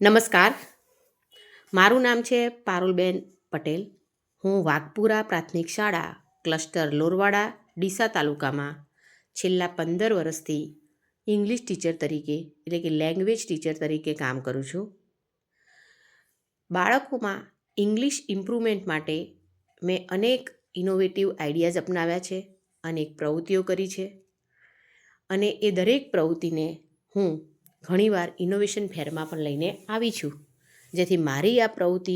નમસ્કાર, મારું નામ છે પારુલબેન પટેલ. હું વાઘપુરા પ્રાથમિક શાળા ક્લસ્ટર લોરવાડા ડીસા તાલુકામાં છેલ્લા 15 વર્ષથી ઇંગ્લિશ ટીચર તરીકે એટલે કે લેંગ્વેજ ટીચર તરીકે કામ કરું છું. બાળકોમાં ઇંગ્લિશ ઇમ્પ્રુવમેન્ટ માટે મેં અનેક ઇનોવેટિવ આઈડિયાઝ અપનાવ્યા છે, અનેક પ્રવૃત્તિઓ કરી છે અને એ દરેક પ્રવૃત્તિને હું ઘણીવાર ઇનોવેશન ફેરમાં પણ લઈને આવી છું, જેથી મારી આ પ્રવૃત્તિ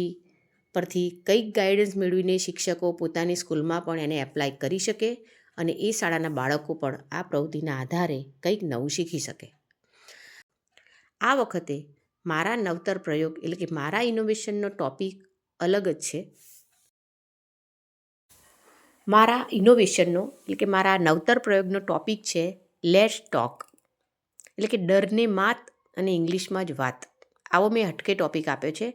પરથી કંઈક ગાઈડન્સ મેળવીને શિક્ષકો પોતાની સ્કૂલમાં પણ એને એપ્લાય કરી શકે અને એ શાળાના બાળકો પણ આ પ્રવૃત્તિના આધારે કંઈક નવું શીખી શકે. આ વખતે મારા નવતર પ્રયોગ એટલે કે મારા ઇનોવેશનનો ટૉપિક અલગ જ છે. મારા ઇનોવેશનનો એટલે કે મારા નવતર પ્રયોગનો ટૉપિક છે લેટ્સ ટોક, એટલે કે ડરને માત અને ઇંગ્લિશમાં જ વાત. આવો મેં હટકે ટૉપિક આપ્યો છે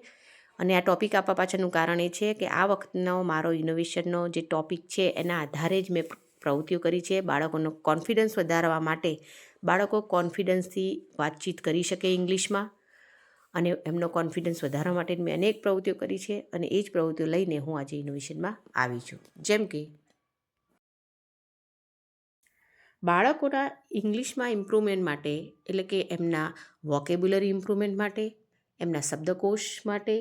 અને આ ટૉપિક આપવા પાછળનું કારણ એ છે કે આ વખતનો મારો ઇનોવેશનનો જે ટૉપિક છે એના આધારે જ મેં પ્રવૃત્તિઓ કરી છે. બાળકોનો કોન્ફિડન્સ વધારવા માટે બાળકો કોન્ફિડન્સથી વાતચીત કરી શકે ઇંગ્લિશમાં અને એમનો કોન્ફિડન્સ વધારવા માટે મેં અનેક પ્રવૃત્તિઓ કરી છે અને એ જ પ્રવૃત્તિઓ લઈને હું આજે ઇનોવેશનમાં આવી છું. જેમ કે બાળકોના ઇંગ્લિશમાં ઇમ્પ્રુવમેન્ટ માટે એટલે કે એમના વોકેબ્યુલરી ઇમ્પ્રુવમેન્ટ માટે, એમના શબ્દકોશ માટે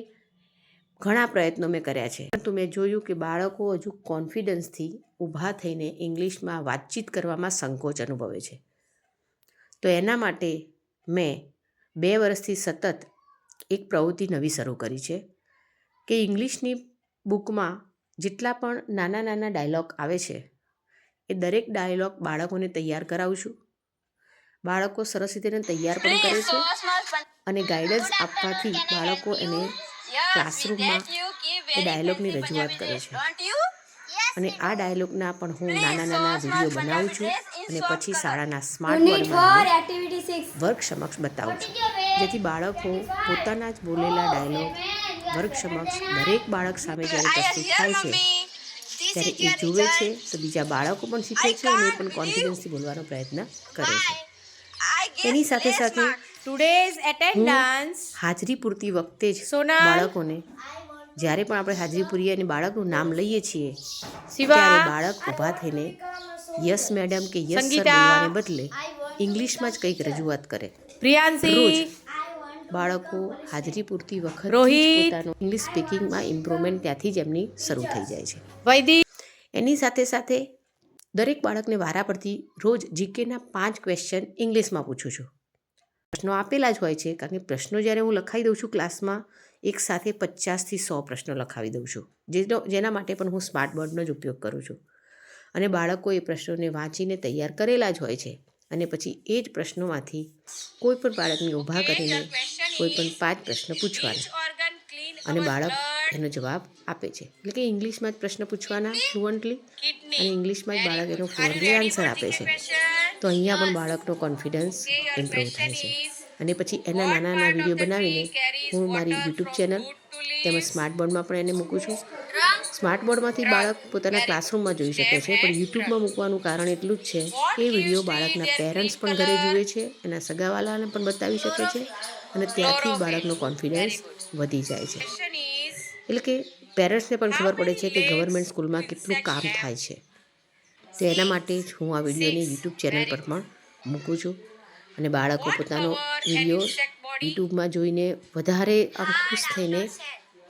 ઘણા પ્રયત્નો મેં કર્યા છે. પરંતુ મેં જોયું કે બાળકો હજુ કોન્ફિડન્સથી ઊભા થઈને ઇંગ્લિશમાં વાતચીત કરવામાં સંકોચ અનુભવે છે. તો એના માટે મેં 2 વર્ષથી સતત એક પ્રવૃત્તિ નવી શરૂ કરી છે કે ઇંગ્લિશની બુકમાં જેટલા પણ નાના નાના ડાયલોગ આવે છે એ દરેક ડાયલોગ બાળકોને તૈયાર કરાવું છું. બાળકો સરસ રીતે એને તૈયાર પણ કરે છે અને ગાઈડન્સ આપવાથી બાળકો એને ક્લાસરૂમમાં એ ડાયલોગની રજૂઆત કરે છે અને આ ડાયલોગના પણ હું નાના નાના વિડીયો બનાવું છું અને પછી શાળાના સ્માર્ટ બોર્ડમાં વર્ગ સમક્ષ બતાવું છું, જેથી બાળકો પોતાના જ બોલેલા ડાયલોગ વર્ગ સમક્ષ દરેક બાળક સામે જ્યારે પ્રસ્તુત થાય છે ત્યારે એ જુએ છે તો બીજા બાળકો પણ શીખે છે અને એ પણ કોન્ફિડન્સથી બોલવાનો પ્રયત્ન કરે છે. એની સાથે સાથે હું હાજરી પૂરતી વખતે જ બાળકોને જ્યારે પણ આપણે હાજરી પૂરીએ અને બાળકનું નામ લઈએ છીએ ત્યારે બાળક ઊભા થઈને યસ મેડમ કે યસ સર બોલવાને બદલે ઇંગ્લિશમાં જ કંઈક રજૂઆત કરે. રોજ બાળકો હાજરી પૂરતી વખત પોતાનું ઇંગ્લિશ સ્પીકિંગમાં ઇમ્પ્રુવમેન્ટ ત્યાંથી જ એમની શરૂ થઈ જાય છે. એની સાથે સાથે દરેક બાળકને વારા પરથી રોજ જીકેના 5 ક્વેશ્ચન ઇંગ્લિશમાં પૂછું છું. પ્રશ્નો આપેલા જ હોય છે, કારણ કે પ્રશ્નો જ્યારે હું લખાવી દઉં છું ક્લાસમાં એક સાથે 50થી 100 પ્રશ્નો લખાવી દઉં છું, જેના માટે પણ હું સ્માર્ટ બોર્ડનો જ ઉપયોગ કરું છું અને બાળકો એ પ્રશ્નોને વાંચીને તૈયાર કરેલા જ હોય છે અને પછી એ જ પ્રશ્નોમાંથી કોઈ પણ બાળકને ઊભા કરીને કોઈ પણ 5 પ્રશ્ન પૂછવાના અને બાળક એનો જવાબ આપે છે. એટલે કે ઇંગ્લિશમાં જ પ્રશ્ન પૂછવાના ફ્લુઅન્ટલી અને ઇંગ્લિશમાં જ બાળક એનો ફ્લુઅન્ટલી આન્સર આપે છે. તો અહીંયા પણ બાળકનો કોન્ફિડન્સ ઇમ્પ્રૂવ થાય છે અને પછી એના નાના નાના વિડીયો બનાવીને હું મારી યુટ્યુબ ચેનલ તેમજ સ્માર્ટ બોર્ડમાં પણ એને મૂકું છું. સ્માર્ટ બોર્ડમાંથી બાળક પોતાના ક્લાસરૂમમાં જોઈ શકે છે, પણ યુટ્યુબમાં મૂકવાનું કારણ એટલું જ છે કે એ વિડીયો બાળકના પેરેન્ટ્સ પણ ઘરે જુએ છે, એના સગાવાલાને પણ બતાવી શકે છે અને ત્યાંથી બાળકનો કોન્ફિડન્સ વધી જાય છે. એટલે કે પેરેન્ટ્સને પણ ખબર પડે છે કે ગવર્મેન્ટ સ્કૂલમાં કેટલું કામ થાય છે. તો એના માટે જ હું આ વિડીયોને યુટ્યુબ ચેનલ પર પણ મૂકું છું અને બાળકો પોતાનો વિડીયો યુટ્યુબમાં જોઈને વધારે આમ ખુશ થઈને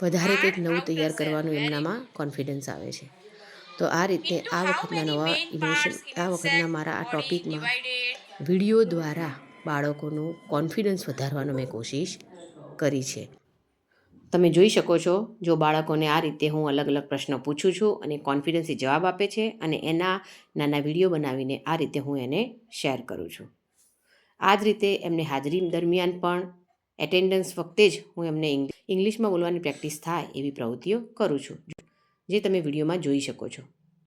વધારે કંઈક નવું તૈયાર કરવાનું એમનામાં કોન્ફિડન્સ આવે છે. તો આ રીતે આ વખતના મારા આ ટૉપિકમાં વિડીયો દ્વારા બાળકોનું કોન્ફિડન્સ વધારવાનો મેં કોશિશ કરી છે. તમે જોઈ શકો છો, જો બાળકોને આ રીતે હું અલગ અલગ પ્રશ્નો પૂછું છું અને કોન્ફિડન્સથી જવાબ આપે છે અને એના નાના વિડીયો બનાવીને આ રીતે હું એને શેર કરું છું. આ જ રીતે એમને હાજરી દરમિયાન પણ એટેન્ડન્સ વખતે જ હું એમને ઇંગ્લિશમાં બોલવાની પ્રેક્ટિસ થાય એવી પ્રવૃત્તિઓ કરું છું, જે તમે વિડીયોમાં જોઈ શકો છો.